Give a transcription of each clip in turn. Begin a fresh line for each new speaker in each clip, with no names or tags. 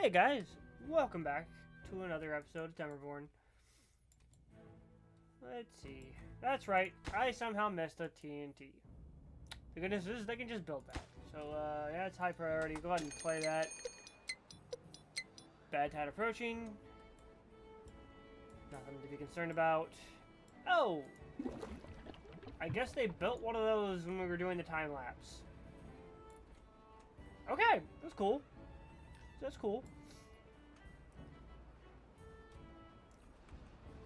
Hey guys, welcome back to another episode of Timberborn. Let's see. That's right, I somehow missed a TNT. The goodness is they can just build that. So, yeah, it's high priority. Go ahead and play that. Bad tide approaching. Nothing to be concerned about. Oh! I guess they built one of those when we were doing the time lapse. Okay, that's cool. That's cool.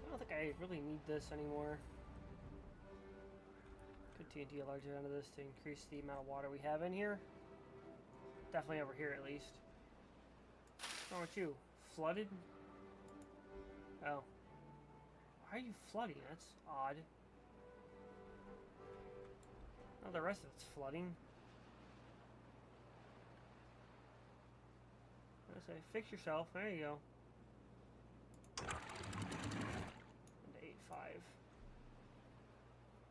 I don't think I really need this anymore. Could TNT a larger end of this to increase the amount of water we have in here. Definitely over here at least. What's wrong with you? Flooded? Oh. Why are you flooding? That's odd. Oh, the rest of it's flooding. I say, fix yourself. There you go. And 8.5.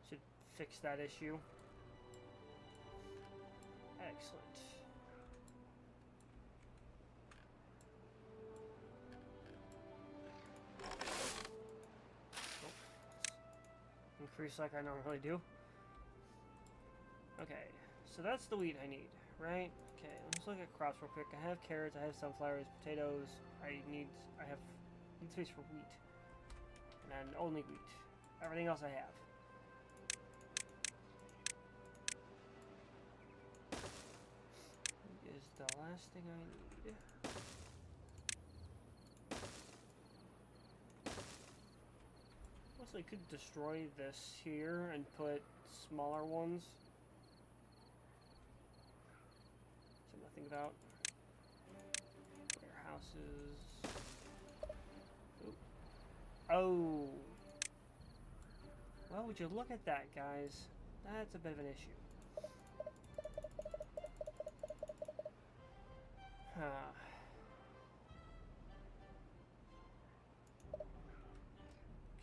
Should fix that issue. Excellent. Oh. Increase like I normally do. Okay, so that's the wheat I need, right? Okay, let's look at crops real quick. I have carrots, I have sunflowers, potatoes. I need space for wheat. And then only wheat. Everything else I have. Wheat is the last thing I need. Also, I could destroy this here and put smaller ones. Something to think about. Warehouses. Ooh. Oh. Well, would you look at that, guys? That's a bit of an issue. Huh.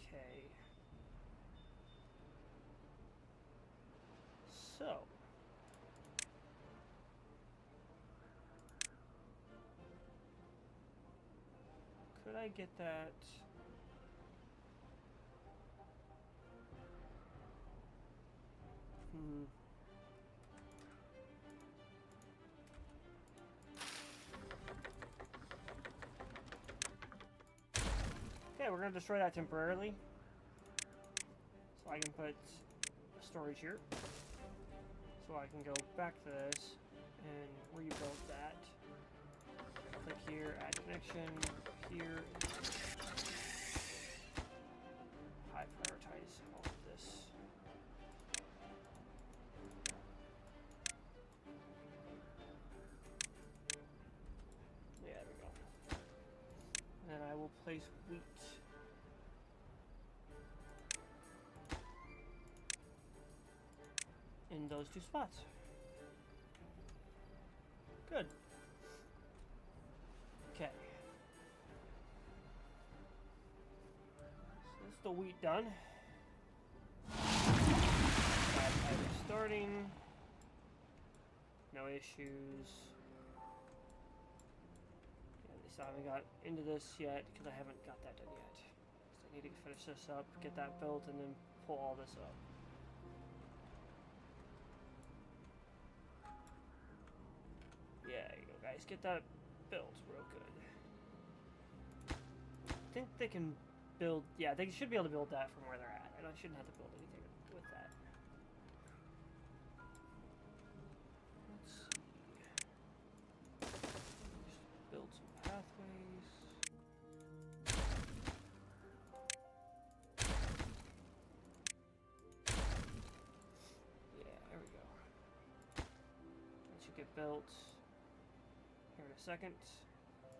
Okay. So. Could I get that? Okay, we're going to destroy that temporarily. So I can put storage here. So I can go back to this and rebuild that. Click here, add connection, here. High prioritize all of this. Yeah, there we go. And then I will place wheat. In those two spots. Good. Okay. So that's the wheat done. Starting. No issues. Yeah, at least I haven't got into this yet because I haven't got that done yet. So I need to finish this up, get that built, and then pull all this up. Yeah, there you go, guys. Get that built real good. I think they can build... Yeah, they should be able to build that from where they're at. I shouldn't have to build anything with that. Let's see. Just build some pathways. Yeah, there we go. That should get built here in a second.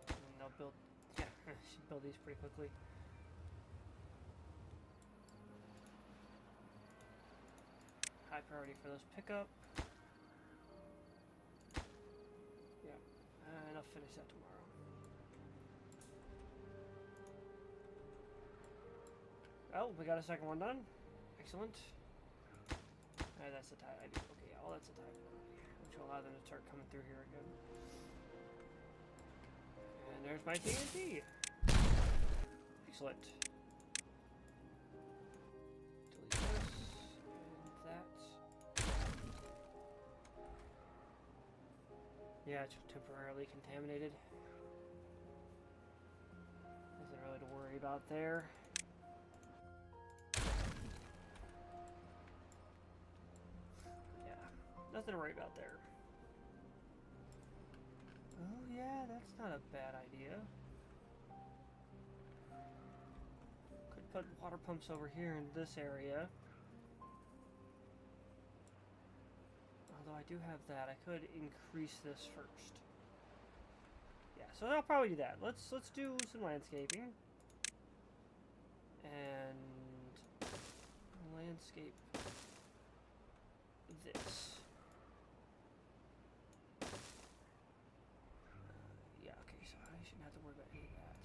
And they'll build... Yeah, should build these pretty quickly. High priority for those pickup. Yeah, and I'll finish that tomorrow. Oh, we got a second one done. Excellent. That's the tide. Okay, yeah, well, that's the tide. Which will allow them to start coming through here again. And my TNT. Excellent. Delete this and that. Yeah, it's temporarily contaminated. Nothing really to worry about there. Yeah, nothing to worry about there. Oh yeah, that's not a bad idea. Could put water pumps over here in this area. Although I do have that, I could increase this first. Yeah, so I'll probably do that. Let's do some landscaping. And landscape this. Yeah, okay, so I shouldn't have to worry about any of that.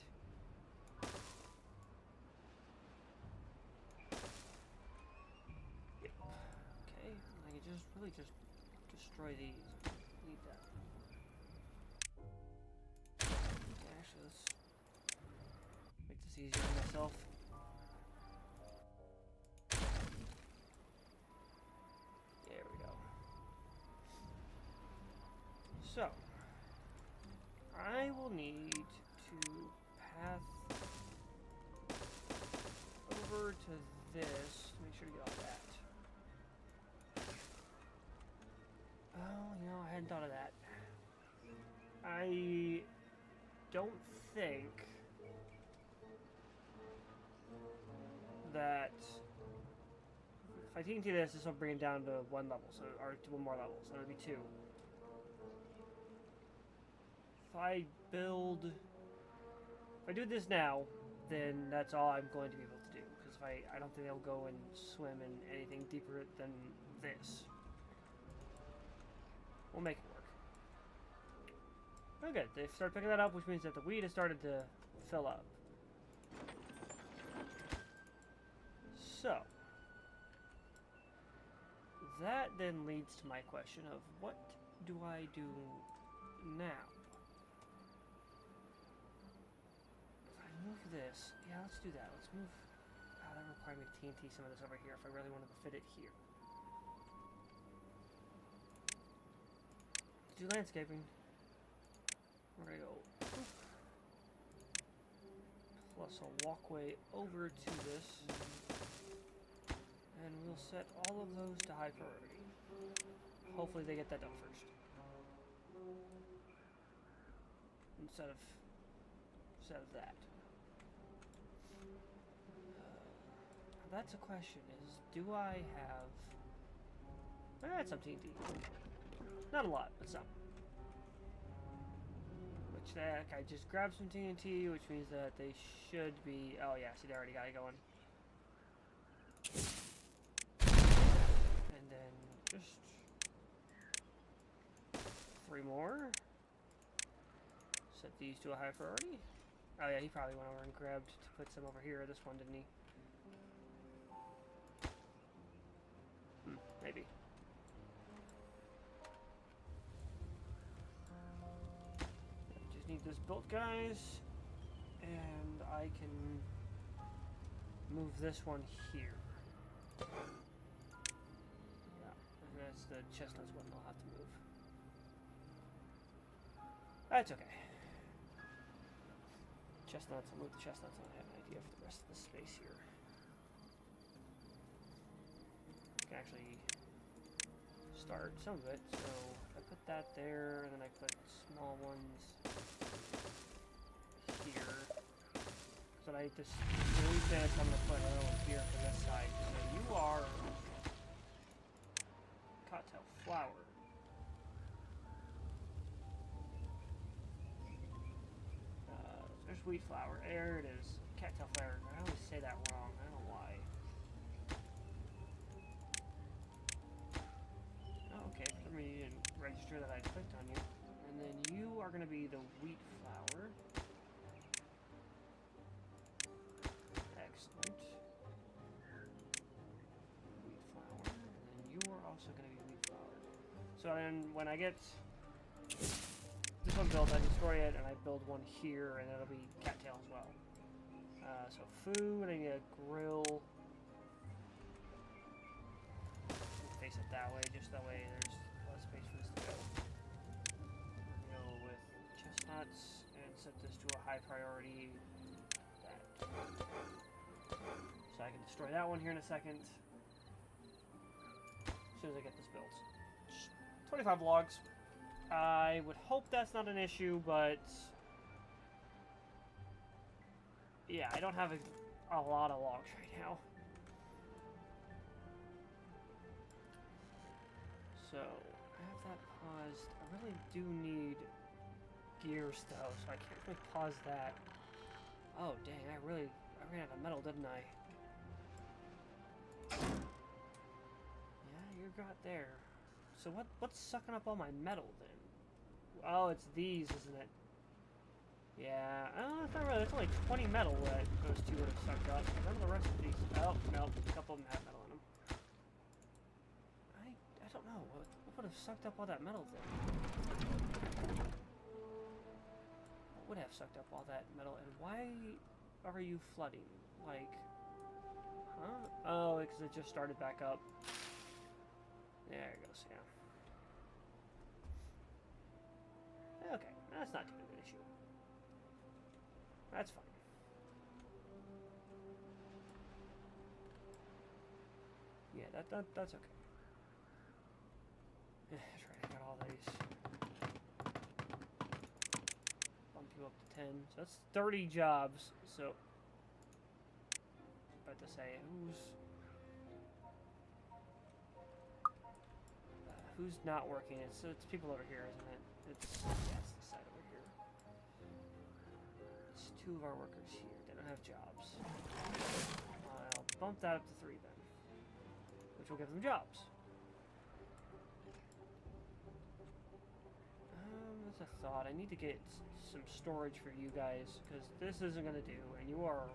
Yep. Okay, I can just really just destroy these. Leave that. Okay, actually, let's make this easier on myself. There we go. So, I will need to path over to this. Make sure to get all that. Oh, you know, I hadn't thought of that. I don't think that if I TNT this will bring it down to one level, so or to one more level, so it'll be 2. If I do this now, then that's all I'm going to be able to do. Because if I don't think they'll go and swim in anything deeper than this. We'll make it work. Oh good, they started picking that up, which means that the weed has started to fill up. So, that then leads to my question of what do I do now? If I move this, yeah, let's do that. Let's move. Oh, that requires me to TNT some of this over here if I really wanted to fit it here. Let's do landscaping. We're gonna go plus a walkway over to this, and we'll set all of those to high priority. Hopefully they get that done first, instead of that. That's a question: is do I have? I had some TNT, not a lot, but some. I just grabbed some TNT, which means that they should be... Oh yeah, see, they already got it going. And then just 3 more. Set these to a high priority. Oh yeah, he probably went over and grabbed to put some over here. This one, didn't he? Maybe. Need this built, guys, and I can move this one here. Yeah, and that's the chestnuts one I'll have to move. That's okay. Chestnuts, I'll move the chestnuts, and I have an idea for the rest of the space here. I can actually start some of it, so I put that there, and then I put small ones here. So I just really fast, I'm gonna put a little here for this side. So you are cocktail flower. There's wheat flower. There it is. Cattail flower. I always say that wrong. I don't know why. Oh, okay. For some reason you didn't register that I clicked on you. And then you are going to be the wheat flower. Excellent. Wheat flower. And then you are also going to be wheat flower. So then when I get this one built, I destroy it, and I build one here, and it'll be cattail as well. So food, I need a grill. Face it that way, just that way there's less space for this to go. We're gonna go with chestnuts, and set this to a high priority. That. So I can destroy that one here in a second. As soon as I get this built. 25 logs. I would hope that's not an issue, but yeah, I don't have a lot of logs right now. So, I have that paused. I really do need gears though, so I can't really pause that. Oh dang, I ran out of metal, didn't I? Yeah, you got there. So what's sucking up all my metal then? Oh, it's these, isn't it? Yeah, it's not really. It's only 20 metal that those two would have sucked up. None of the rest of these. Oh, no, a couple of them have metal in them. I don't know. What would have sucked up all that metal then? What would have sucked up all that metal? And why are you flooding? Like, huh? Oh, because it just started back up. There it goes, yeah. Okay, that's not too big of an issue. That's fine. Yeah, that's okay. That's right, I got all these. Bump you up to 10. So that's 30 jobs. So, about to say, who's not working? It's people over here, isn't it? It's this side over here. It's two of our workers here. They don't have jobs. I'll bump that up to 3 then, which will give them jobs. That's a thought. I need to get some storage for you guys because this isn't going to do, and you are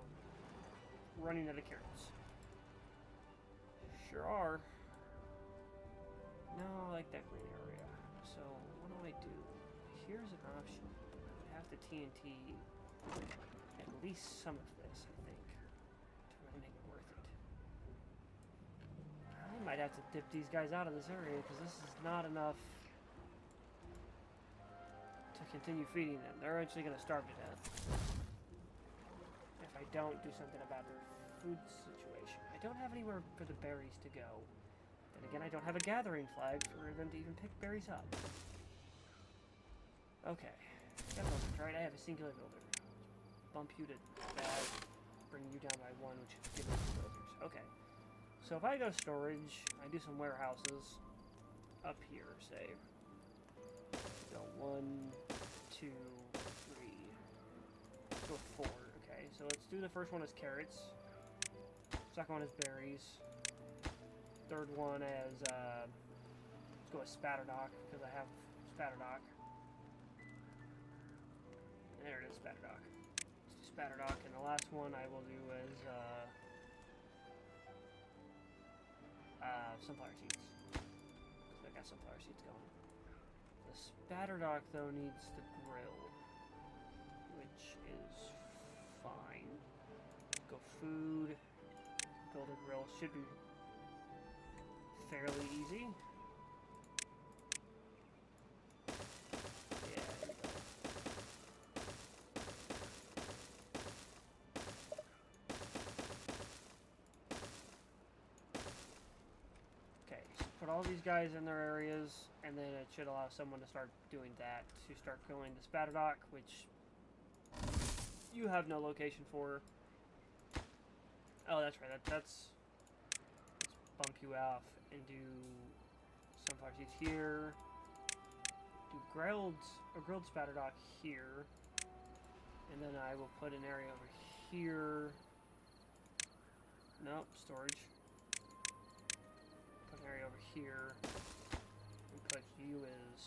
running out of carrots. Sure are. No, I like that green area. So, what do I do? Here's an option. I would have to TNT at least some of this, I think, to really make it worth it. I might have to dip these guys out of this area because this is not enough to continue feeding them. They're eventually going to starve to death if I don't do something about their food situation. I don't have anywhere for the berries to go. Then again, I don't have a gathering flag for them to even pick berries up. Okay. Right, I have a singular builder. Bump you to that, bring you down by 1, which is give me 2 builders. Okay. So if I go storage, I do some warehouses up here, say. Go 1, 2, 3. Go 4. Okay, so let's do the first one as carrots. Second one is berries. Third one as, let's go with spatterdock, because I have spatterdock. There it is, spatterdock. Let's do spatterdock, and the last one I will do as, sunflower seeds. Because I got sunflower seeds going. The spatterdock, though, needs the grill, which is fine. Go food, build a grill, should be fairly easy. Yeah, there we go. Okay, so put all these guys in their areas, and then it should allow someone to start doing that, to start going to spatterdock, which you have no location for. Oh, that's right, let's bump you off and do sunflower seeds here. Do grilled spatterdock here. And then I will put an area over here. Nope, storage. Put an area over here. And put you as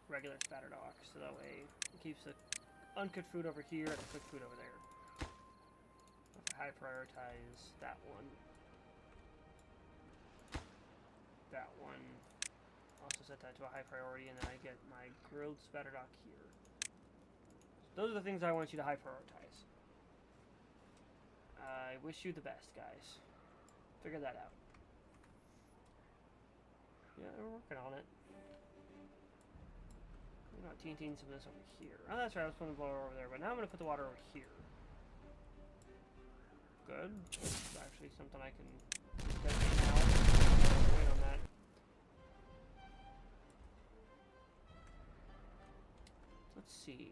regular spatterdock. So that way it keeps the uncooked food over here and the cooked food over there. If I high prioritize that one. That one. Also set that to a high priority, and then I get my grilled spatterdock here. So those are the things I want you to high prioritize. I wish you the best, guys. Figure that out. Yeah, we're working on it. I'm not TNTing some of this over here. Oh, that's right, I was putting the water over there, but now I'm going to put the water over here. Good. It's actually something I can get now. Wait on that. Let's see.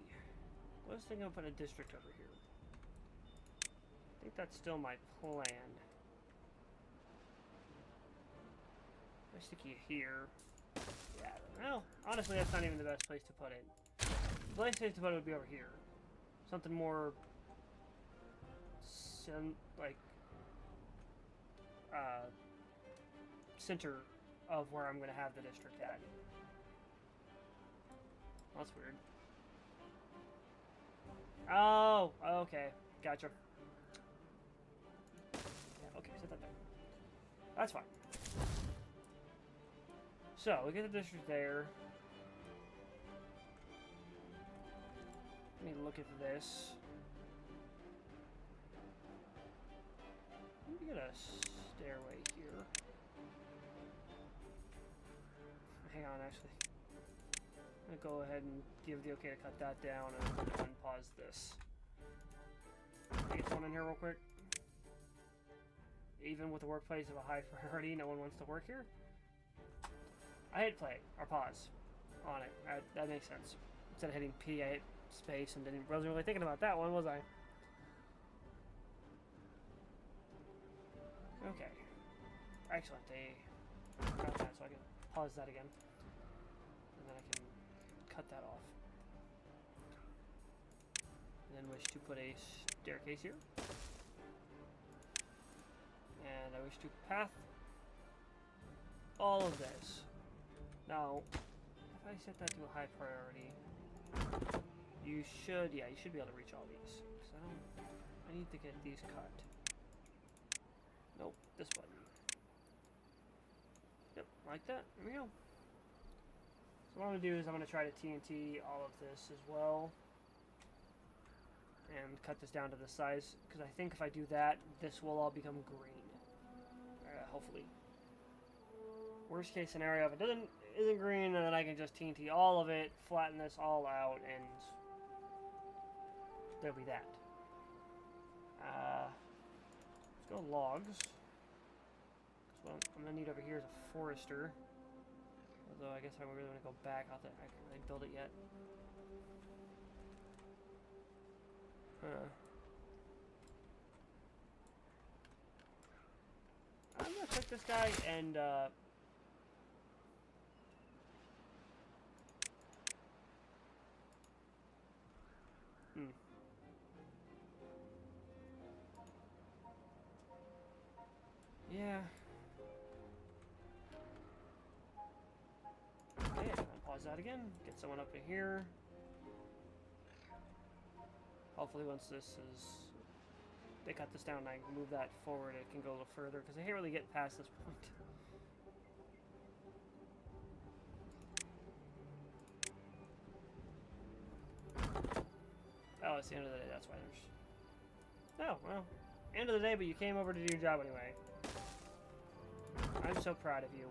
I was thinking of putting a district over here. I think that's still my plan. I stick you here. Yeah, I don't know. Honestly, that's not even the best place to put it. The best place to put it would be over here. Something more... like... center of where I'm going to have the district at. That's weird. Oh, okay. Gotcha. Yeah, okay, set that there. That's fine. So, we get the district there. Let me look at this. Let me get a stairway here. Hang on, actually. I'm gonna go ahead and give the okay to cut that down and unpause this. Get someone in here real quick. Even with the workplace of a high priority, no one wants to work here. I hit play or pause on it. That makes sense. Instead of hitting P, I hit space and wasn't really thinking about that one, was I? Okay. Excellent. They got that, so I can pause that again. And then I can cut that off. And then wish to put a staircase here. And I wish to path all of this. Now, if I set that to a high priority, you should be able to reach all these. So I need to get these cut. Nope, this button. Yep, like that. There we go. So what I'm going to do is I'm going to try to TNT all of this as well. And cut this down to the size. Because I think if I do that, this will all become green. Hopefully. Worst case scenario, if it isn't green, then I can just TNT all of it, flatten this all out, and there'll be that. Let's go logs. What I'm gonna need over here is a forester. Although I guess I really want to go back. I can't really build it yet. I'm gonna click this guy and yeah. Okay, I'm gonna pause that again. Get someone up in here. Hopefully once they cut this down and I can move that forward, it can go a little further, because I can't really get past this point. Oh, it's the end of the day, that's why there's... Oh, well, end of the day, but you came over to do your job anyway. I'm so proud of you.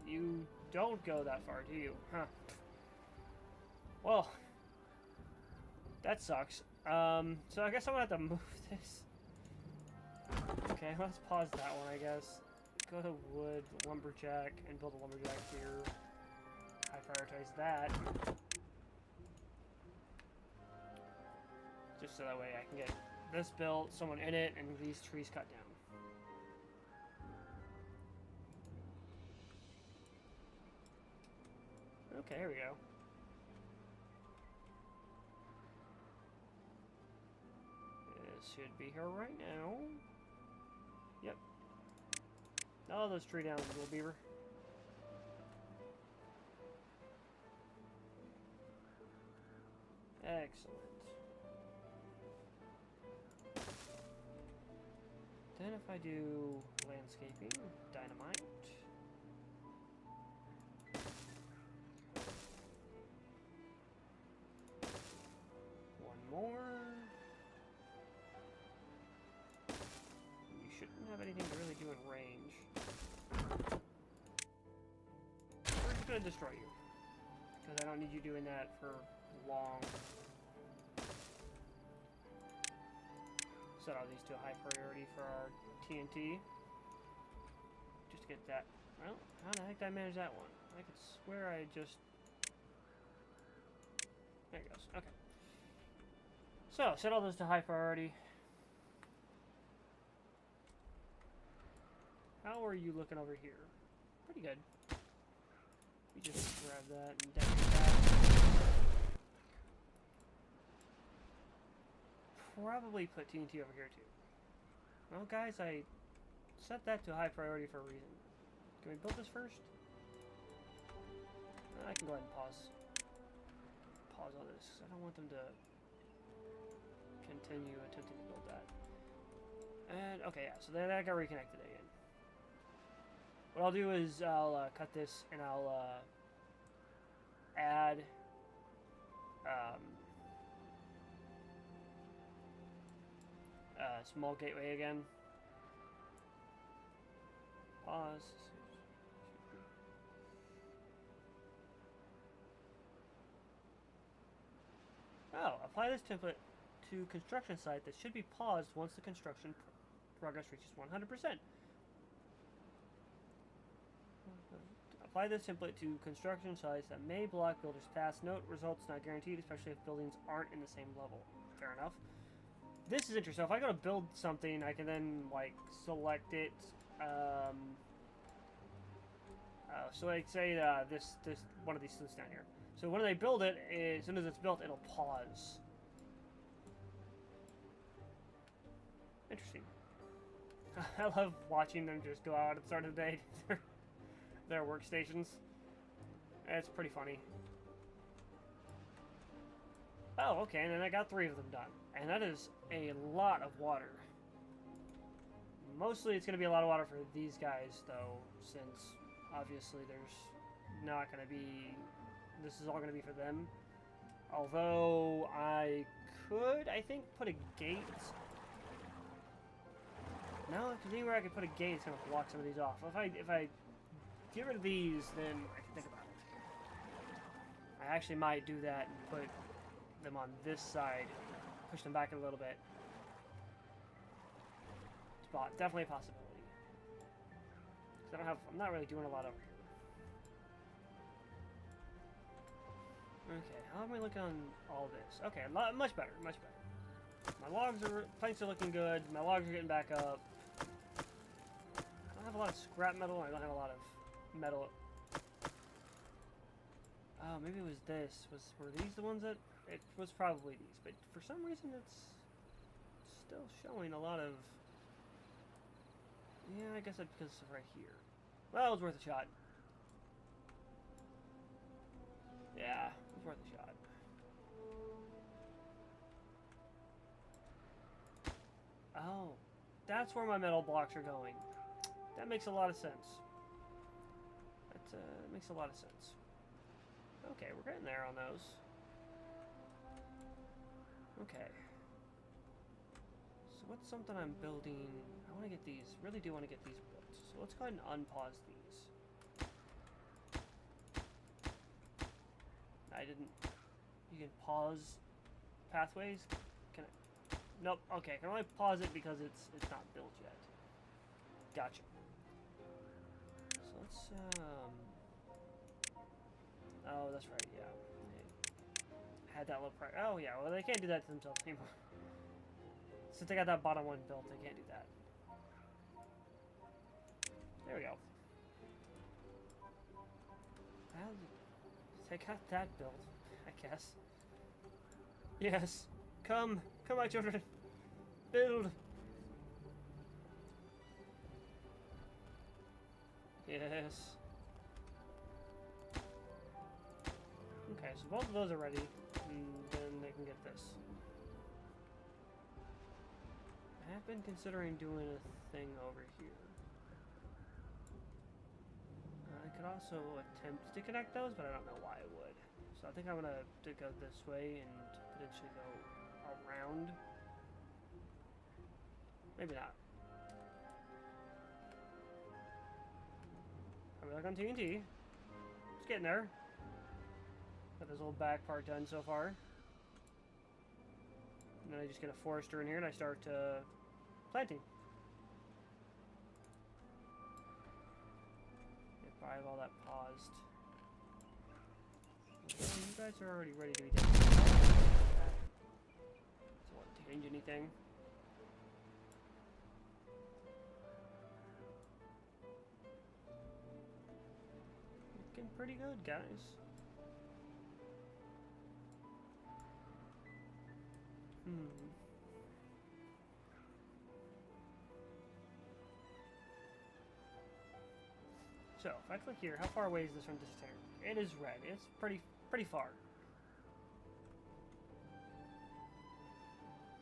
You don't go that far, do you? Huh. Well, that sucks. So I guess I'm gonna have to move this. Okay, let's pause that one, I guess. Go to wood, lumberjack, and build a lumberjack here. I prioritize that. Just so that way I can get this built, someone in it, and these trees cut down. Okay, here we go. This should be here right now. Yep. All those tree downs, little beaver. Excellent. Then if I do landscaping, dynamite. more. You shouldn't have anything to really do in range. We're just gonna destroy you. Because I don't need you doing that for long. Set all these to a high priority for our TNT. Just to get that. Well, how the heck did I manage that one? I could swear I just... There it goes. Okay. So, set all those to high priority. How are you looking over here? Pretty good. We just grab that and detonate that. Probably put TNT over here too. Well, guys, I set that to high priority for a reason. Can we build this first? I can go ahead and pause all this. I don't want them to continue attempting to build that. And okay, yeah. So then that got reconnected again. What I'll do is I'll cut this and I'll add small gateway again. Pause. Oh, apply this template to construction site that should be paused once the construction progress reaches 100%. Apply this template to construction sites that may block builders' paths. Note, results not guaranteed, especially if buildings aren't in the same level. Fair enough. This is interesting. So if I go to build something, I can then, like, select it. So like, say this one of these things down here. So when they build it, as soon as it's built, it'll pause. Interesting. I love watching them just go out at the start of the day to their workstations. It's pretty funny. Oh, okay, and then I got 3 of them done. And that is a lot of water. Mostly it's going to be a lot of water for these guys, though, since obviously there's not going to be... This is all going to be for them. Although I could, I think, put a gate. No, because anywhere I could put a gate, it's going to block some of these off. If I get rid of these, then I can think about it. I actually might do that and put them on this side, push them back a little bit. It's definitely a possibility. Because I'm not really doing a lot over here. Okay, how am I looking on all this? Okay, much better, much better. My planks are looking good. My logs are getting back up. I don't have a lot of scrap metal. I don't have a lot of metal. Oh, maybe it was this. Were these the ones that... It was probably these, but for some reason it's still showing a lot of... Yeah, I guess that's because it's right here. Well, it was worth a shot. Yeah, it was worth a shot. Oh, that's where my metal blocks are going. That makes a lot of sense. That makes a lot of sense. Okay, we're getting there on those. Okay. So what's something I'm building? I want to get these, really do want to get these built. So let's go ahead and unpause these. I didn't... You can pause pathways? Can I... Nope, okay, I can only pause it because it's not built yet. Gotcha. So let's, Oh, that's right, yeah. Had that little price. Oh, yeah, well, they can't do that to themselves anymore. Since they got that bottom one built, they can't do that. There we go. They got that built, I guess. Yes. Come, my children. Build. Yes. Okay, so both of those are ready, and then they can get this. I have been considering doing a thing over here. I could also attempt to connect those, but I don't know why I would. So I think I'm gonna go this way and potentially go ground. Maybe not. Are we like on TNT? It's getting there. Got this little back part done so far. And then I just get a forester in here and I start planting. If I have all that paused. Well, you guys are already ready to be done. So I won't change anything. Looking pretty good, guys. So, if I click here, how far away is this from this town? It is red. It's pretty far.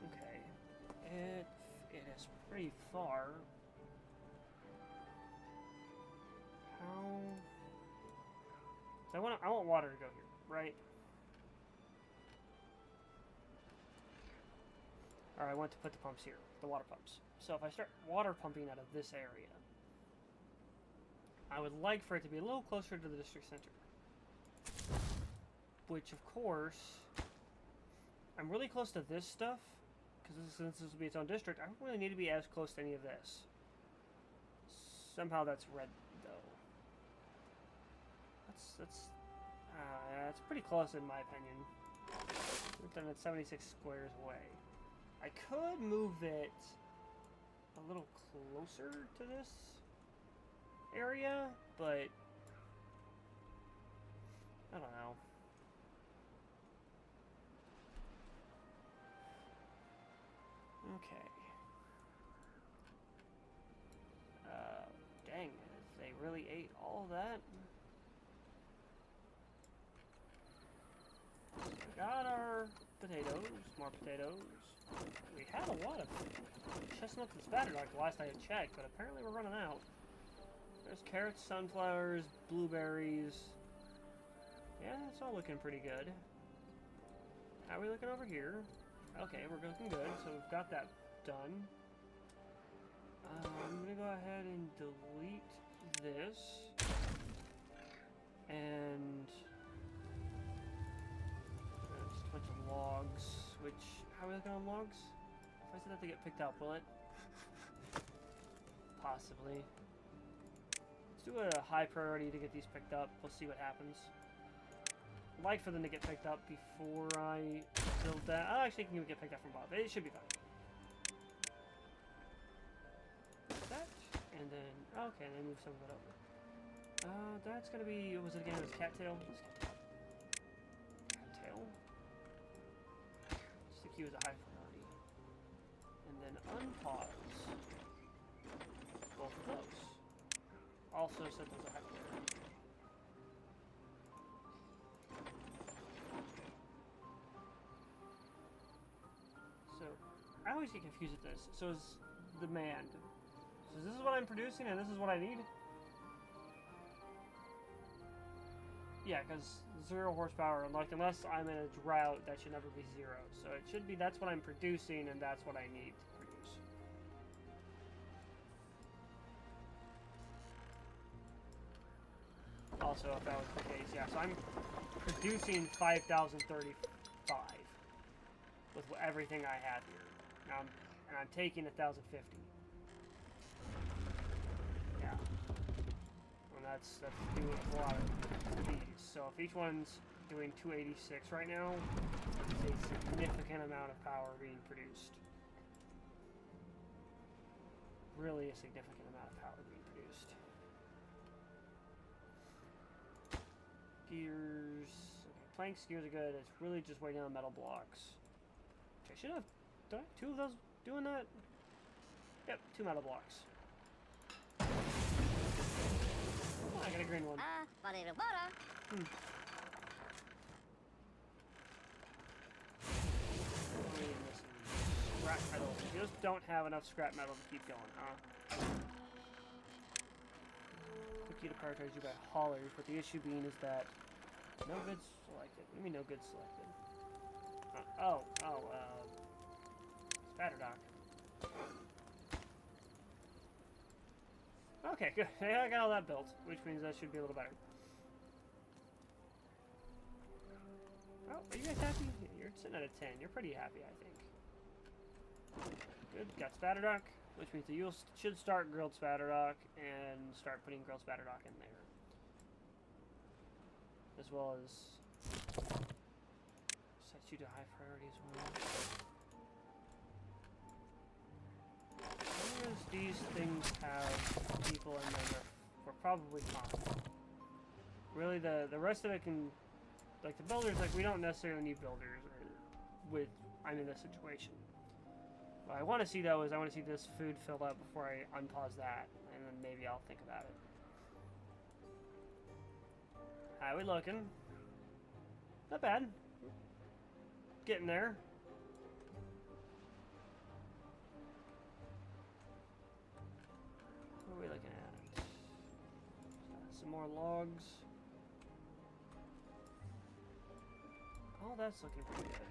Okay. It is pretty far. How? So I want water to go here, right? Or I want to put the pumps here, the water pumps. So if I start water pumping out of this area, I would like for it to be a little closer to the district center. Which, of course, I'm really close to this stuff, because since this will be its own district, I don't really need to be as close to any of this. Somehow that's red, though. That's pretty close in my opinion. We're done at 76 squares away. I could move it a little closer to this area, but I don't know. Okay. Dang, if they really ate all of that. We got our potatoes, more potatoes. We had a lot of chestnuts and spatter like the last I had checked, but apparently we're running out. There's carrots, sunflowers, blueberries. Yeah, it's all looking pretty good. How are we looking over here? Okay, we're looking good, so we've got that done. I'm gonna go ahead and delete this. And just a bunch of logs, which, how are we looking on logs? If I said that to get picked up, will it? Possibly. Let's do a high priority to get these picked up. We'll see what happens. I'd like for them to get picked up before I build that. Oh, actually, can get picked up from Bob. It should be fine. That, and then, okay, and then move some of it over. That's gonna be, what was it again? It was cattail? Cattail. Stick you as a high priority. And then unpause both of those. Also set those a high priority. So, I always get confused with this. So is demand. So this is what I'm producing and this is what I need? Yeah, because 0 horsepower, like unless I'm in a drought, that should never be 0. So it should be that's what I'm producing and that's what I need to produce. Also, if that was the case, yeah. So I'm producing 5,035 with everything I have here. Now I'm taking 1,050. Yeah. And that's doing a lot of these. So if each one's doing 286 right now, it's a significant amount of power being produced. Really a significant amount of power being produced. Gears. Okay, planks, gears are good. It's really just waiting on metal blocks. Which I should have done 2 of those doing that. Yep, 2 metal blocks. Oh, I got a green one. Scrap metal. You just don't have enough scrap metal to keep going, huh? Click you to prioritize you by haulers, but the issue being is that no goods selected. What do you mean no goods selected? Spatter dock. Okay, good. Yeah, I got all that built, which means that should be a little better. Oh, are you guys happy? You're sitting at a 10. You're pretty happy, I think. Good. Got spatter dock, which means that you should start grilled spatter dock and start putting grilled spatter dock in there. As well as set you to high priority as well. As long as these things have people in them, we're probably fine. Really, the rest of it can, like the builders, like we don't necessarily need builders with I'm in this situation. What I want to see though is I want to see this food filled up before I unpause that, and then maybe I'll think about it. How we looking? Not bad. Getting there. What are we looking at? Some more logs. Oh, that's looking pretty good.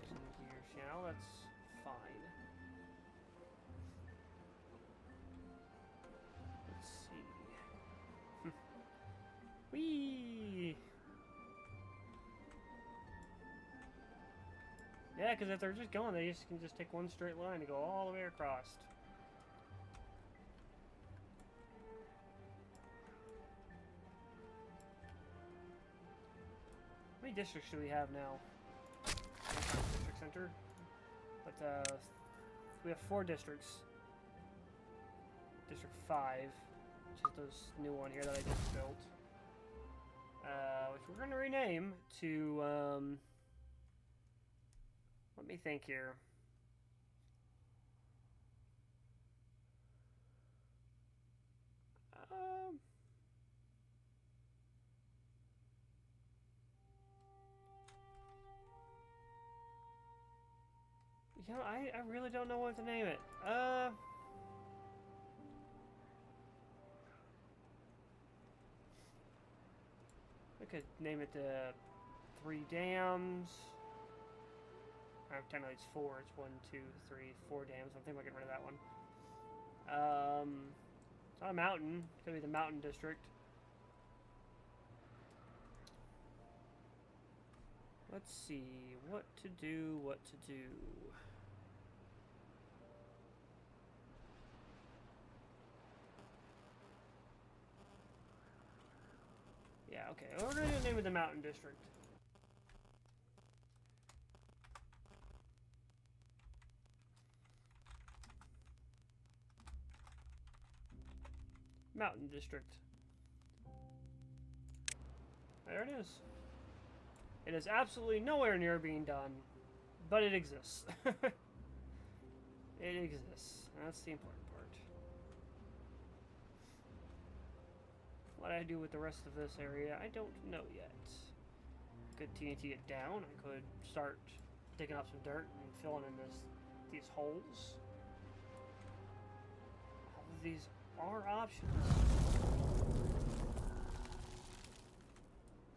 Some gear shell, that's fine. Let's see. Whee! Yeah, because if they're just going, they can just take one straight line and go all the way across. How many districts do we have now? District center. But we have 4 districts. District 5, which is this new one here that I just built. Which we're going to rename to, let me think here. You know, I really don't know what to name it. We could name it 3 Dams. Technically it's 4. It's 1, 2, 3, 4 dams. I think we'll get rid of that one. It's not a mountain. It's gonna be the mountain district. Let's see what to do. Yeah, okay. We're gonna name it the mountain district. Mountain district. There it is. It is absolutely nowhere near being done, but it exists. It exists. That's the important part. What I do with the rest of this area, I don't know yet. Could TNT it down. I could start digging up some dirt and filling in these holes. All of these are options.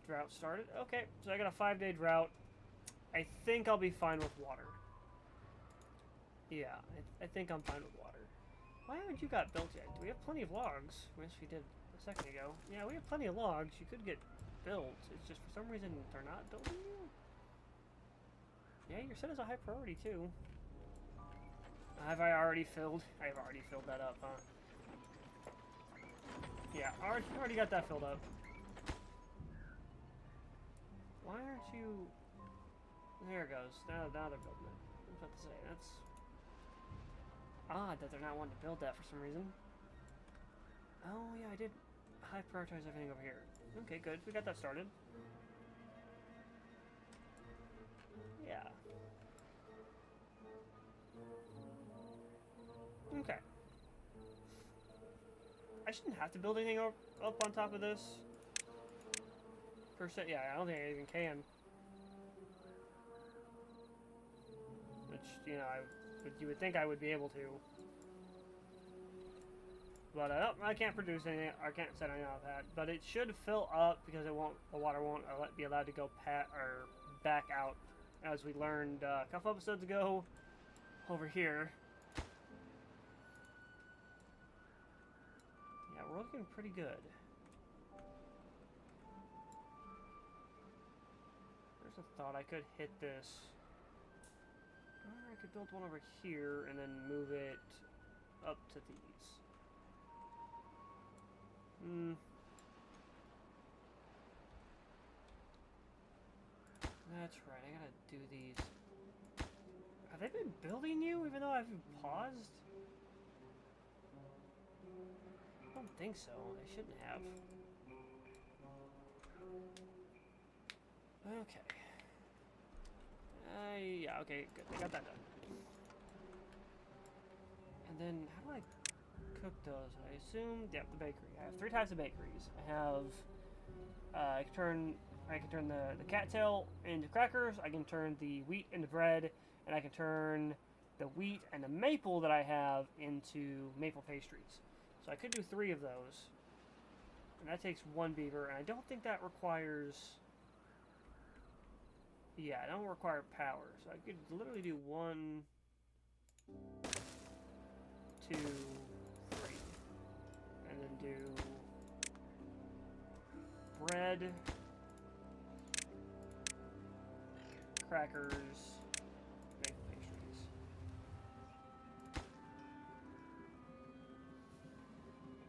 Drought started. Okay, so I got a 5-day drought. I think I'll be fine with water. Yeah, I think I'm fine with water. Why haven't you got built yet? Do we have plenty of logs? Yes, we did a second ago. Yeah, we have plenty of logs. You could get built. It's just for some reason they're not building you. Yeah, you're set as a high priority too. Have I already filled? I've already filled that up, huh? Yeah, already got that filled up. Why aren't you... There it goes. Now they're building it. I was about to say, that's odd that they're not wanting to build that for some reason. Oh, yeah, I did high prioritize everything over here. Okay, good. We got that started. Yeah. Okay. I shouldn't have to build anything up on top of this. Per se, yeah, I don't think I even can. Which, you know, you would think I would be able to. But I can't produce anything. I can't set anything off that. But it should fill up because the water won't be allowed to go back out as we learned a couple episodes ago over here. Yeah, we're looking pretty good. There's a thought I could hit this. Or I could build one over here and then move it up to these. That's right, I gotta do these. Have they been building you even though I've paused? I don't think so. They shouldn't have. Okay. Yeah, okay, good. They got that done. And then, how do I cook those? I assume, yep, the bakery. I have 3 types of bakeries. I have, I can turn the cattail into crackers, I can turn the wheat into bread, and I can turn the wheat and the maple that I have into maple pastries. So I could do 3 of those. And that takes 1 beaver, and I don't think that requires... Yeah, I don't require power, so I could literally do 1, 2, 3. And then do... bread... crackers, maple pastries.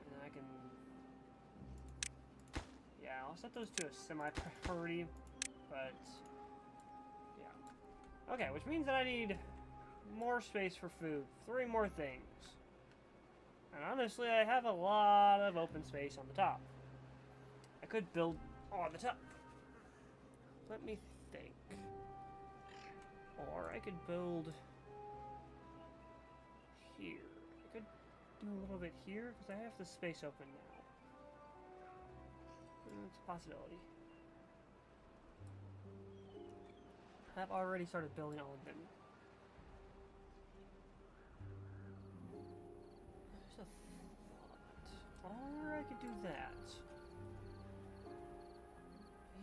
And then I can... Yeah, I'll set those to a semi-priority, but... Yeah. Okay, which means that I need more space for food. 3 more things. And honestly, I have a lot of open space on the top. I could build on the top. Let me think. Or I could build here. I could do a little bit here, because I have the space open now. It's a possibility. I've already started building all of them. There's a thought. Or I could do that.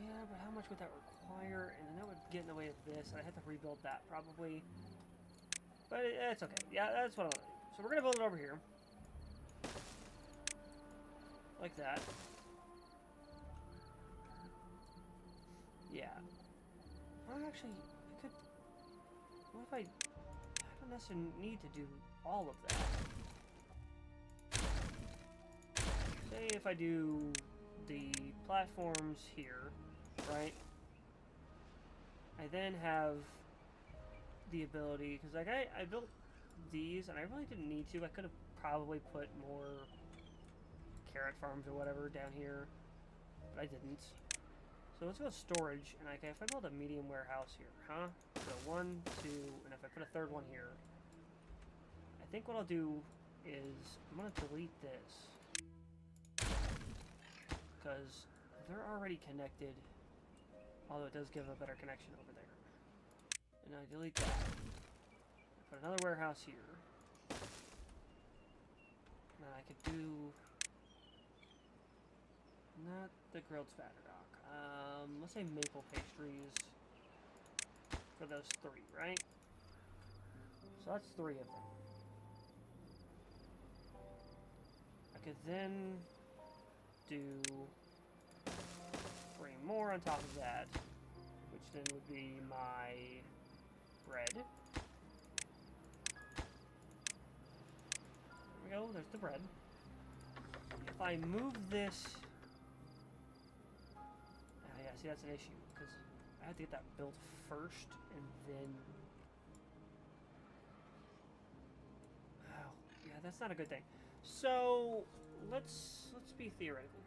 Yeah, but how much would that require? And then that would get in the way of this. I'd have to rebuild that probably. But it's okay. Yeah, that's what I want to do. So we're going to build it over here. Like that. Yeah. Well, actually, I could... What if I don't necessarily need to do all of that. Say if I do the platforms here, right? I then have the ability, because like I built these and I really didn't need to. I could have probably put more carrot farms or whatever down here, but I didn't. So let's go with storage, and if I build a medium warehouse here, huh? So 1, 2, and if I put a 3rd one here, I think what I'll do is I'm gonna delete this. Because they're already connected, although it does give a better connection over there. And I delete that. Put another warehouse here. And I could do... not the grilled spatterdock. Let's say maple pastries for those 3, right? So that's 3 of them. I could then do 3 more on top of that, which then would be my bread. There we go, there's the bread. If I move this... yeah, see, that's an issue, because I have to get that built first, and then... Oh, yeah, that's not a good thing. So, let's be theoretical.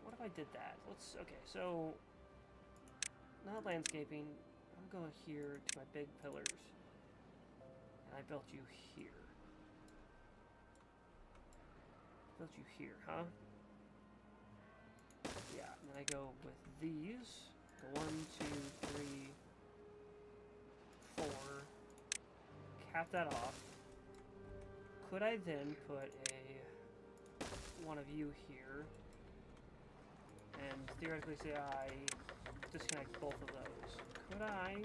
What if I did that? Okay, so, not landscaping. I'll go here to my big pillars. And I built you here. Built you here, huh? Yeah, and then I go with these. Go 1, 2, 3, 4. Cap that off. Could I then put one of you here? And theoretically say I disconnect both of those. Could I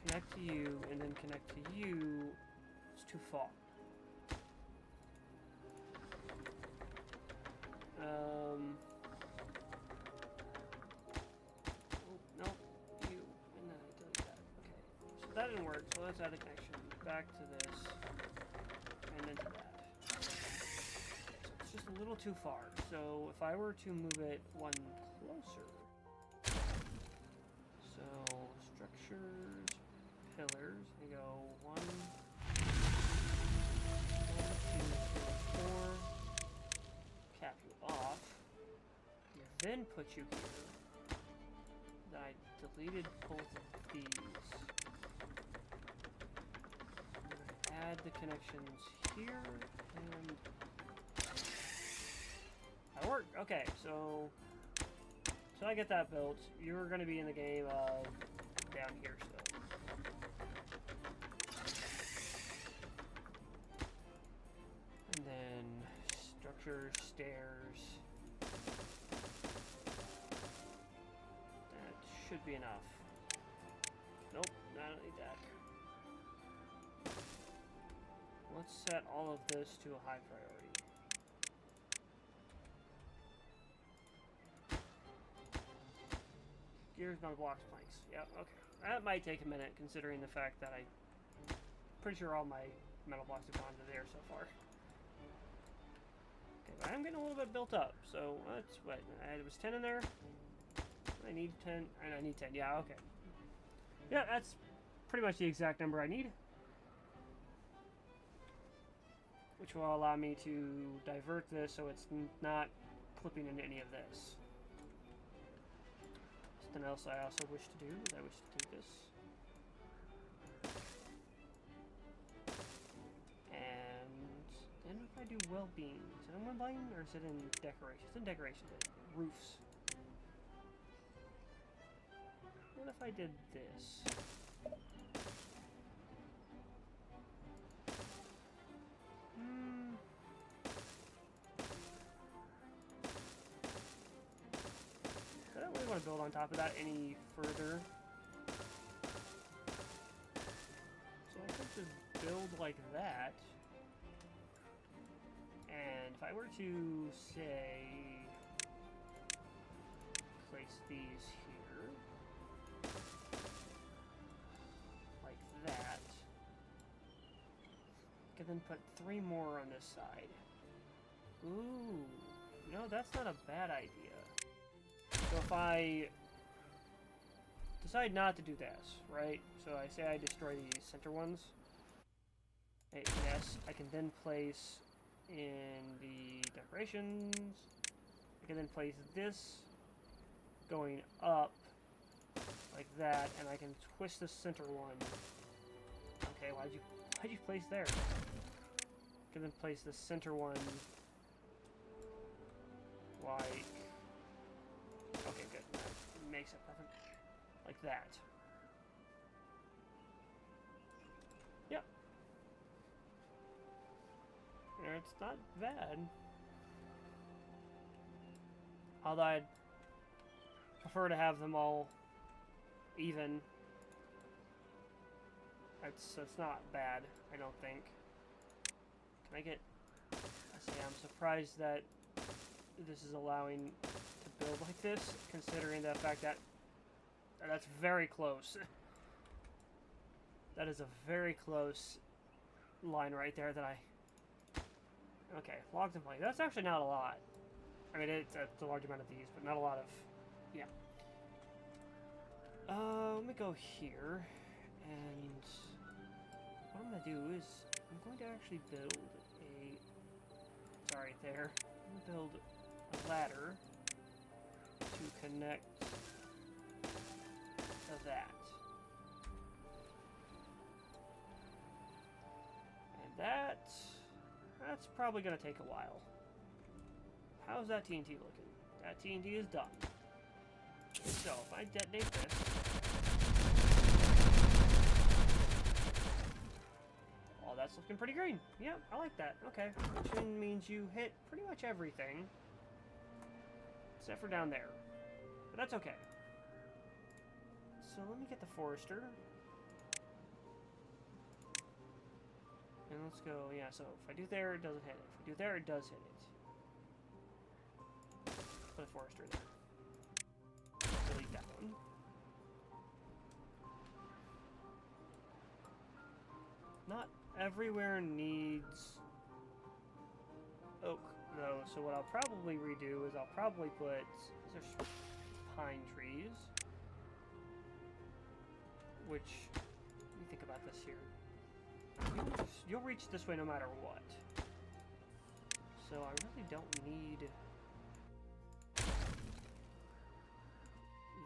connect to you and then connect to you? It's too far. Oh, no, you, and then I delete that. Okay, so that didn't work, so let's add a connection back to this, and then to that. So it's just a little too far, so if I were to move it one closer, so structures, pillars, I go 1, 2, 3, 4, cap you off, then put you here. Then I deleted both of these. Add the connections here, and that worked. Okay, so I get that built, you're going to be in the game of down here still. And then structures, stairs. That should be enough. Nope, I don't need that. Let's set all of this to a high priority. Gears, metal blocks, planks. Yeah, okay. That might take a minute considering the fact that I'm pretty sure all my metal blocks have gone to there so far. Okay, but I'm getting a little bit built up, so let's, what, there was 10 in there? I need 10, and I need 10, yeah, okay. Yeah, that's pretty much the exact number I need. Which will allow me to divert this so it's not clipping into any of this. Something else I also wish to do is I wish to do this. And then if I do well-being, is it in well-being or is it in decoration? It's in decoration. Roofs. What if I did this? I don't really want to build on top of that any further. So I could just build like that. And if I were to, say, place these here, like that, I could then put 3 more on this side. Ooh, no, that's not a bad idea. So if I decide not to do this, right? So I say I destroy these center ones. Yes, I can then place in the decorations. I can then place this going up like that, and I can twist the center one. Okay, why'd you place there? I can then place the center one like. Okay, good. That makes it perfect. Like that. Yep. And it's not bad. Although I'd prefer to have them all even. It's not bad, I don't think. Can I get... I say I'm surprised that this is allowing to build like this, considering the fact that that's very close. That is a very close line right there that I... Okay, logs and planks. That's actually not a lot. I mean, it's a large amount of these, but not a lot of... Yeah. Let me go here, and what I'm going to do is I'm going to actually build a... Sorry, there. I'm going to build a ladder to connect to that. And that's probably going to take a while. How's that TNT looking? That TNT is done. So, if I detonate this... Oh, that's looking pretty green. Yeah, I like that. Okay. Which means you hit pretty much everything. Except for down there. But that's okay. So let me get the forester. And let's go, yeah, so if I do there, it doesn't hit it. If I do there, it does hit it. Put a forester there. Delete that one. Not everywhere needs oak, though, so what I'll probably redo is I'll probably put, there's pine trees, which, let me think about this here. You'll reach this way no matter what. So I really don't need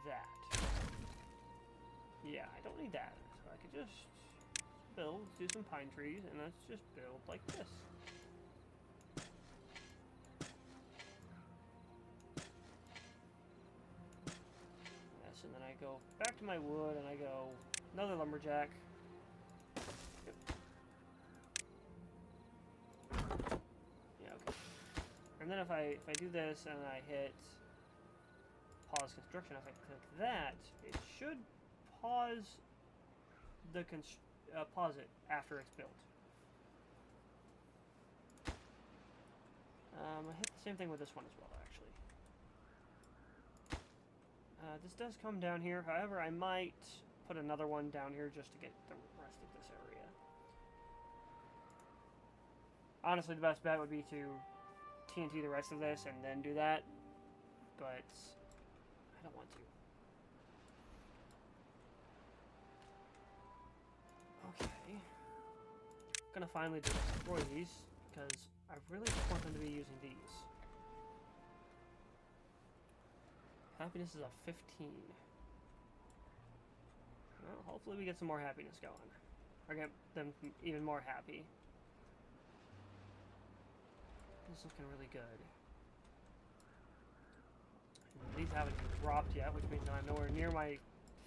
that. Yeah, I don't need that. So I could just build, do some pine trees, and let's just build like this. Yes, and then I go back to my wood, and I go another lumberjack. And then if I do this and I hit pause construction, if I click that, it should pause the pause it after it's built. I hit the same thing with this one as well, actually. This does come down here. However, I might put another one down here just to get the rest of this area. Honestly, the best bet would be to TNT the rest of this and then do that, but I don't want to. Okay. I'm gonna finally destroy these, because I really want them to be using these. Happiness is a 15. Well, hopefully we get some more happiness going. Or get them even more happy. This is looking really good. And these haven't even dropped yet, which means that I'm nowhere near my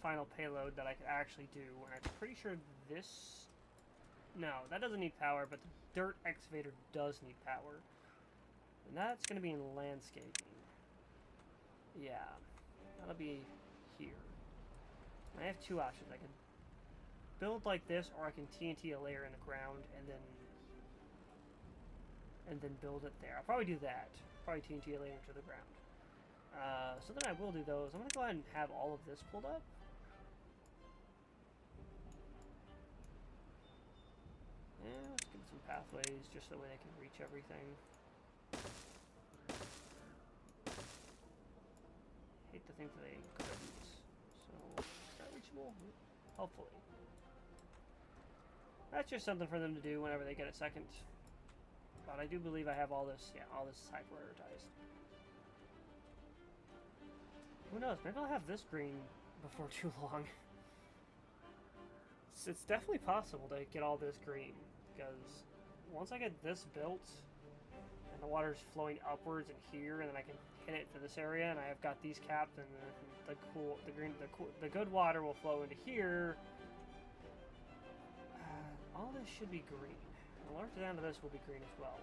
final payload that I could actually do. And I'm pretty sure this... No, that doesn't need power, but the dirt excavator does need power. And that's going to be in landscaping. Yeah, that'll be here. And I have two options. I can build like this, or I can TNT a layer in the ground and then build it there. I'll probably do that. Probably TNT a layer to the ground. Something I will do though is I'm gonna go ahead and have all of this pulled up. Yeah, let's give it some pathways just so that way they can reach everything. Hate to think that they couldn't. So, is that reachable? Hopefully. That's just something for them to do whenever they get a second. But I do believe I have all this, yeah, all this side prioritized. Who knows? Maybe I'll have this green before too long. It's definitely possible to get all this green, because once I get this built, and the water's flowing upwards and here, and then I can hit it to this area, and I have got these capped, and the good water will flow into here. All this should be green. The large down to this will be green as well.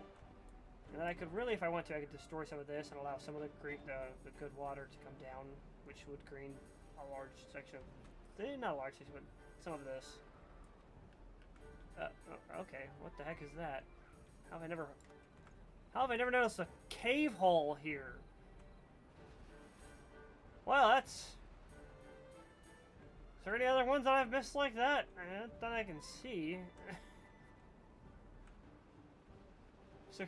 And then I could really, if I want to, I could destroy some of this and allow some of the green, the good water to come down, which would green a large section of, not a large section, but some of this. Okay, what the heck is that? How have I never noticed a cave hole here? Well, that's... Is there any other ones that I've missed like that? Not that I can see. Is there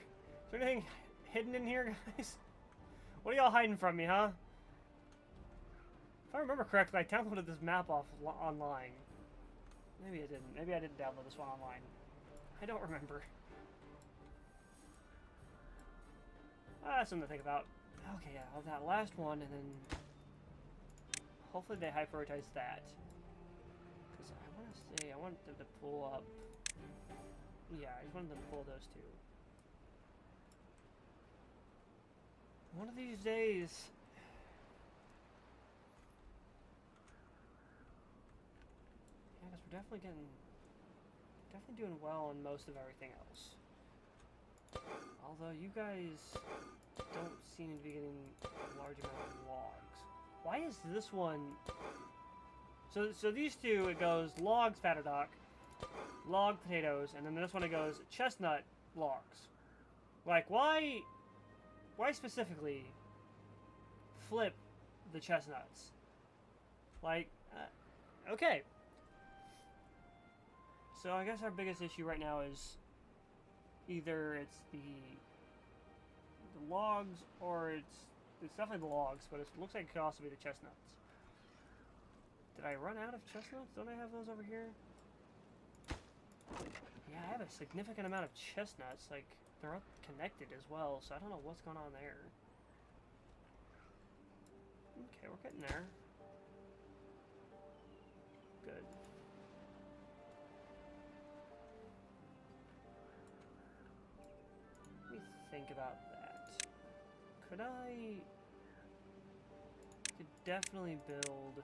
anything hidden in here, guys? What are y'all hiding from me, huh? If I remember correctly, I downloaded this map online. Maybe I didn't. Maybe I didn't download this one online. I don't remember. That's something to think about. Okay, yeah, I'll have that last one, and then hopefully they high prioritize that. Because I want them to pull up. Yeah, I just wanted them to pull those two. One of these days. Yeah, because we're definitely doing well on most of everything else. Although you guys don't seem to be getting a large amount of logs. Why is this one... So these two, it goes logs, paddock, log potatoes, and then this one it goes chestnut logs. Like, why specifically flip the chestnuts? Like, okay. So I guess our biggest issue right now is either it's the logs or it's definitely the logs, but it looks like it could also be the chestnuts. Did I run out of chestnuts? Don't I have those over here? Yeah, I have a significant amount of chestnuts. Like, they're all connected as well, so I don't know what's going on there. Okay, we're getting there. Good. Let me think about that. Could definitely build...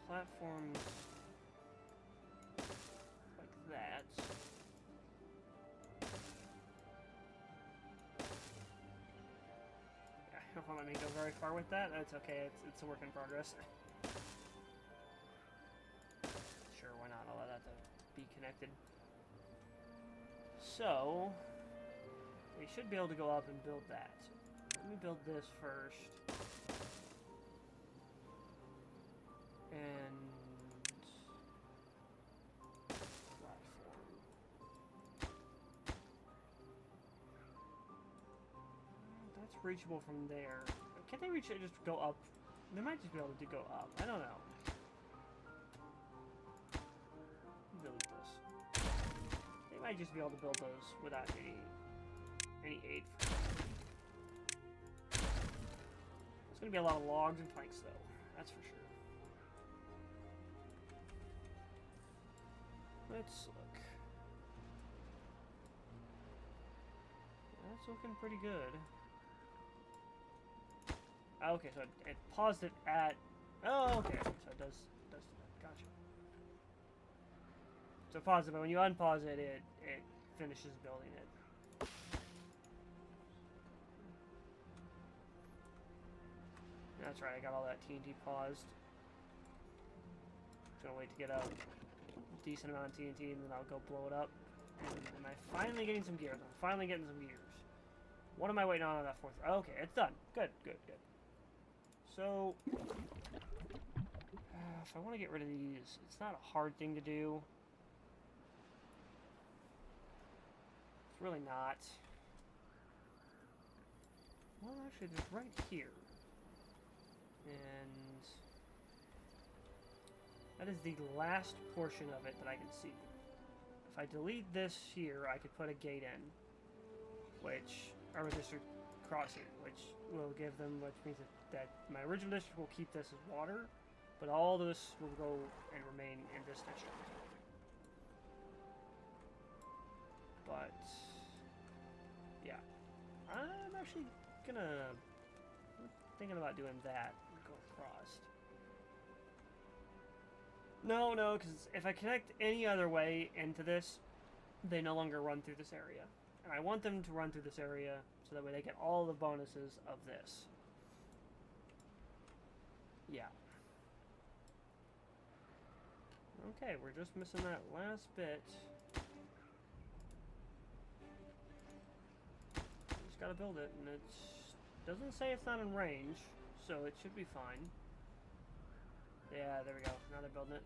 platforms like that. I don't want to let me go very far with that. That's okay. It's a work in progress. Sure, why not? I'll allow that to be connected. So we should be able to go up and build that. Let me build this first. And platform. That's reachable from there. Can't they reach it? Just go up? They might just be able to go up. I don't know. Delete this. They might just be able to build those without any aid. It's gonna be a lot of logs and planks, though. That's for sure. Let's look. That's looking pretty good. Okay, so it paused it at... Oh, okay. So it does that. Gotcha. So pause it, but when you unpause it, it finishes building it. That's right, I got all that TNT paused. Just gonna wait to get out decent amount of TNT, and then I'll go blow it up. And am I finally getting some gears? I'm finally getting some gears. What am I waiting on that fourth? Okay, it's done. Good. So, if I want to get rid of these, it's not a hard thing to do. It's really not. Well, actually, just right here. And... that is the last portion of it that I can see. If I delete this here, I could put a gate in, which, or a district crossing, which will give them, which means that my original district will keep this as water, but all this will go and remain in this district. But, yeah. I'm actually thinking about doing that, go across. No, because if I connect any other way into this, they no longer run through this area. And I want them to run through this area so that way they get all the bonuses of this. Yeah. Okay, we're just missing that last bit. Just gotta build it, and it doesn't say it's not in range, so it should be fine. Yeah, there we go. Now they're building it.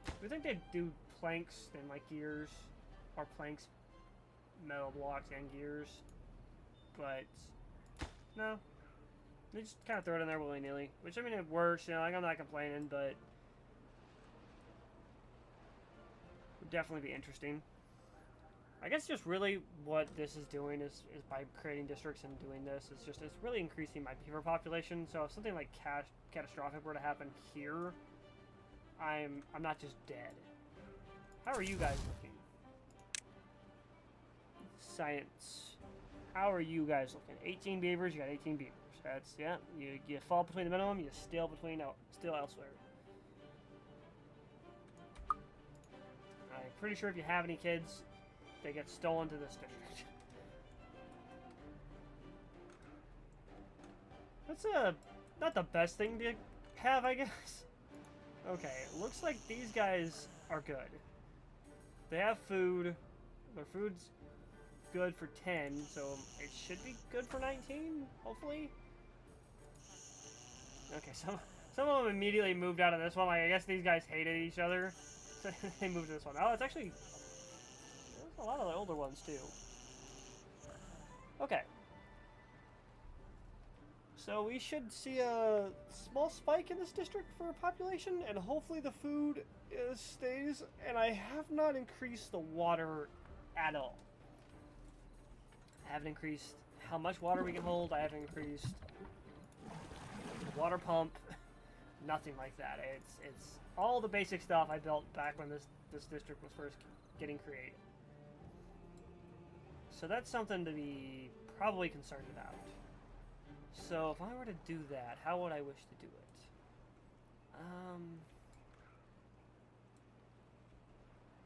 Do you think they do planks and like gears, or planks, metal blocks and gears? But no, they just kind of throw it in there willy-nilly. Which, I mean, it works. You know, like, I'm not complaining, but would definitely be interesting. I guess just really what this is doing is by creating districts and doing this, it's really increasing my beaver population. So if something like catastrophic were to happen here, I'm not just dead. How are you guys looking? Science. How are you guys looking? 18 beavers, you got 18 beavers. That's, yeah, you fall between the minimum, you steal elsewhere. pretty sure if you have any kids, they get stolen to this district. That's not the best thing to have, I guess. Okay, looks like these guys are good. They have food. Their food's good for 10, so it should be good for 19, hopefully. Okay, some of them immediately moved out of this one. Like, I guess these guys hated each other, so they moved to this one. Oh, it's actually... There's a lot of the older ones, too. Okay. So we should see a small spike in this district for population, and hopefully the food stays. And I have not increased the water at all. I haven't increased how much water we can hold. I haven't increased the water pump. Nothing like that. It's all the basic stuff I built back when this district was first getting created. So that's something to be probably concerned about. So if I were to do that, how would I wish to do it?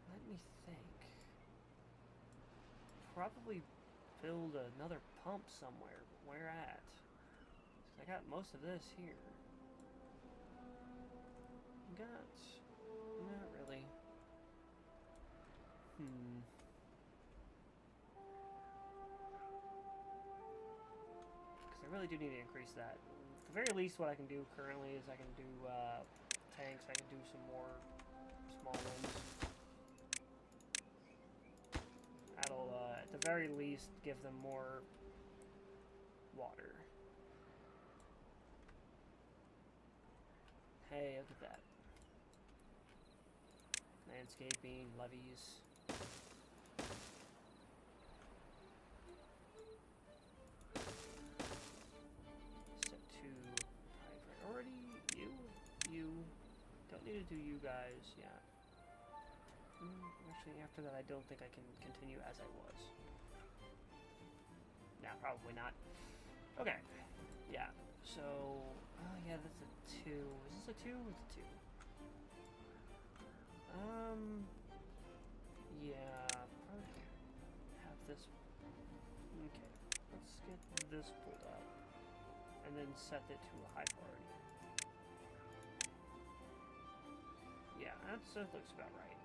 Let me think. Probably build another pump somewhere, but where at? I got most of this here. Not really. Because I really do need to increase that. At the very least, what I can do currently is I can do tanks. I can do some more small ones. That'll, at the very least, give them more water. Hey, look at that. Landscaping, levees. Set to high priority. You. Don't need to do you guys, yeah. Actually, after that, I don't think I can continue as I was. Nah, probably not. Okay. Yeah. So, oh yeah, that's a 2. Is this a 2? It's a 2. Yeah, probably have this. Okay, let's get this pulled up, and then set it to a high priority. Yeah, that looks about right.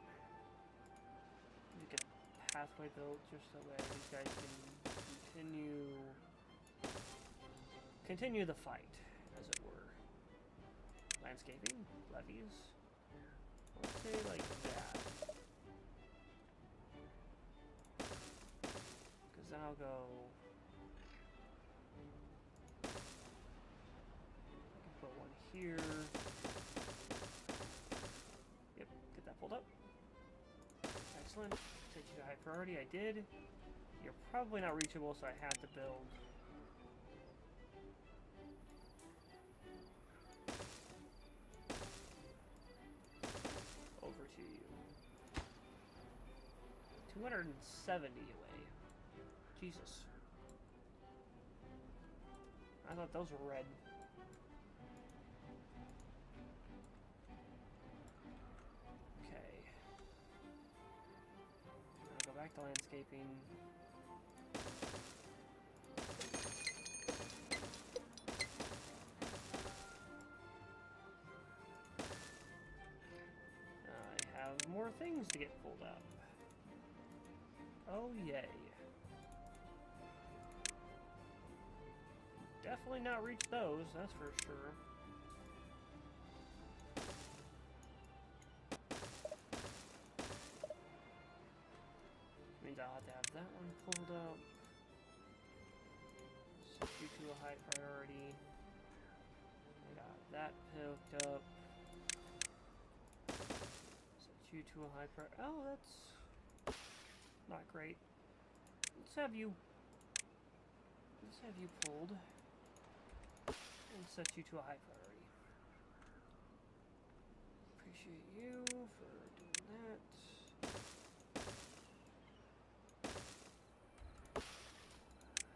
We get a pathway built just so that these guys can continue the fight, as it were. Landscaping, levees. Let's say like that. Because then I'll go... I can put one here. Yep, get that pulled up. Excellent. Take you to high priority, I did. You're probably not reachable, so I have to build... over to you. 270 away. Jesus. I thought those were red. Okay. I'll go back to landscaping. More things to get pulled up. Oh yay. Definitely not reach those, that's for sure. Means I'll have to have that one pulled up. Set you to a high priority. I got that picked up. You to a high priority. Oh, that's not great. Let's have you pulled and set you to a high priority. Appreciate you for doing that.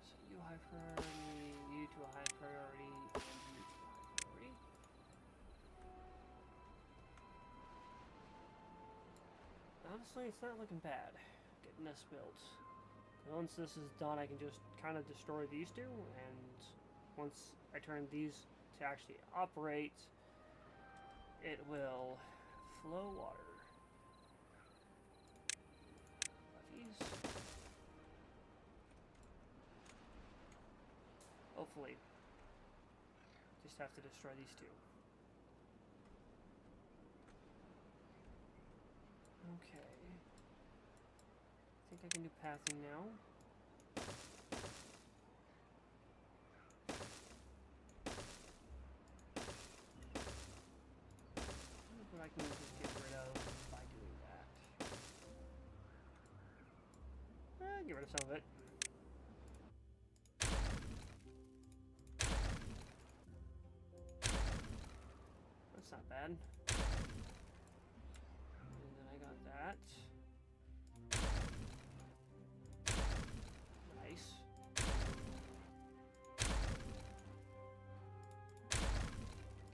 Set you high priority, you to a high priority, and you to a high priority. honestly, it's not looking bad getting this built. Once this is done, I can just kind of destroy these two, and once I turn these to actually operate, it will flow water. Lefties. Hopefully. Just have to destroy these two. Okay. I think I can do pathing now. What I can just get rid of by doing that. Get rid of some of it. That's not bad. And then I got that. Nice.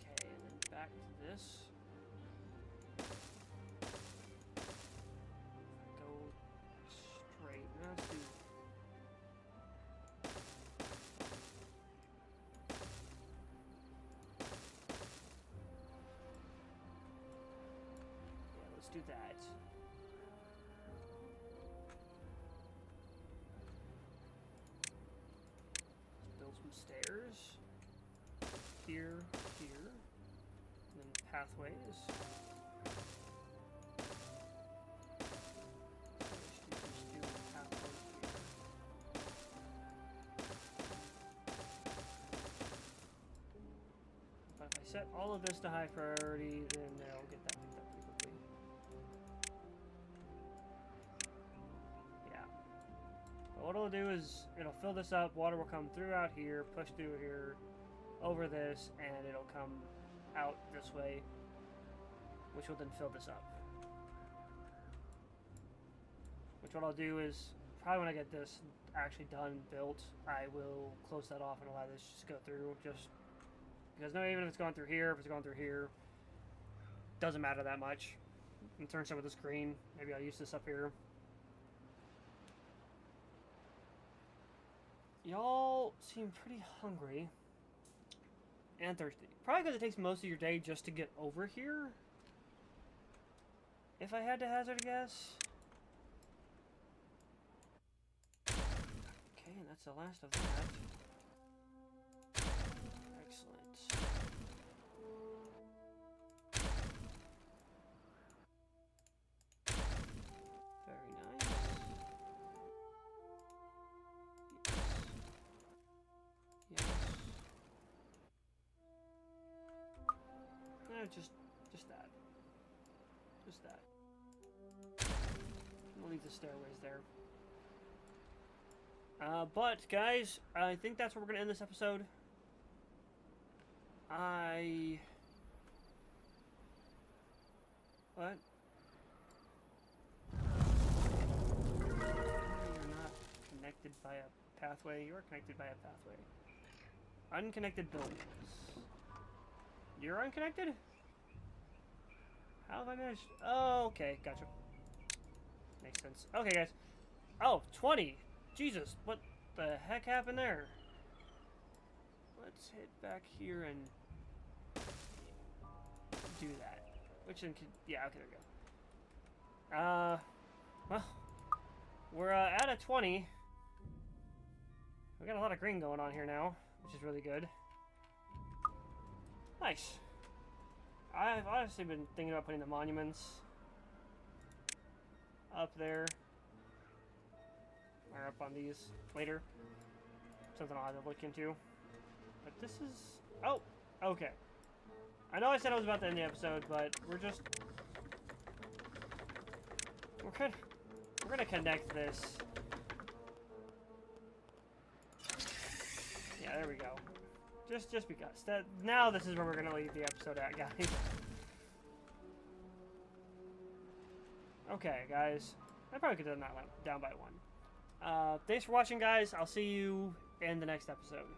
Okay, and then back to this. Go straight. Now let's do. Yeah, let's do that. Build some stairs. Here, here. And then pathways. Just do pathways here. But if I set all of this to high priority, then they'll get that picked up pretty quickly. Yeah. But what it'll do is it'll fill this up, water will come through out here, push through here, over this, and it'll come out this way, which will then fill this up. Which what I'll do is, probably when I get this actually done, built, I will close that off and allow this just to go through, just because no, even if it's going through here, if it's going through here, doesn't matter that much. And turn some of this green. Maybe I'll use this up here. Y'all seem pretty hungry and thirsty. Probably because it takes most of your day just to get over here. If I had to hazard a guess. Okay, and that's the last of that. Excellent. Very nice. Yes. Yes. No, just that. Just that. We'll leave the stairways there. But, guys, I think that's where we're going to end this episode. What? You're not connected by a pathway. You are connected by a pathway. Unconnected buildings. You're unconnected? How have I managed? Oh, okay. Gotcha. Makes sense. Okay, guys. Oh, 20. Jesus, what the heck happened there? Let's hit back here and do that. Which then could, yeah, okay, there we go. Well, we're at a 20. We got a lot of green going on here now, which is really good. Nice. I've honestly been thinking about putting the monuments up there. Or up on these later. Something I'll have to look into. But this is... Oh! Okay. I know I said I was about to end the episode, but we're just... We're gonna connect this. Yeah, there we go. Just because. Now this is where we're gonna leave the episode at, guys. Okay, guys. I probably could have done that down by one. Thanks for watching, guys. I'll see you in the next episode.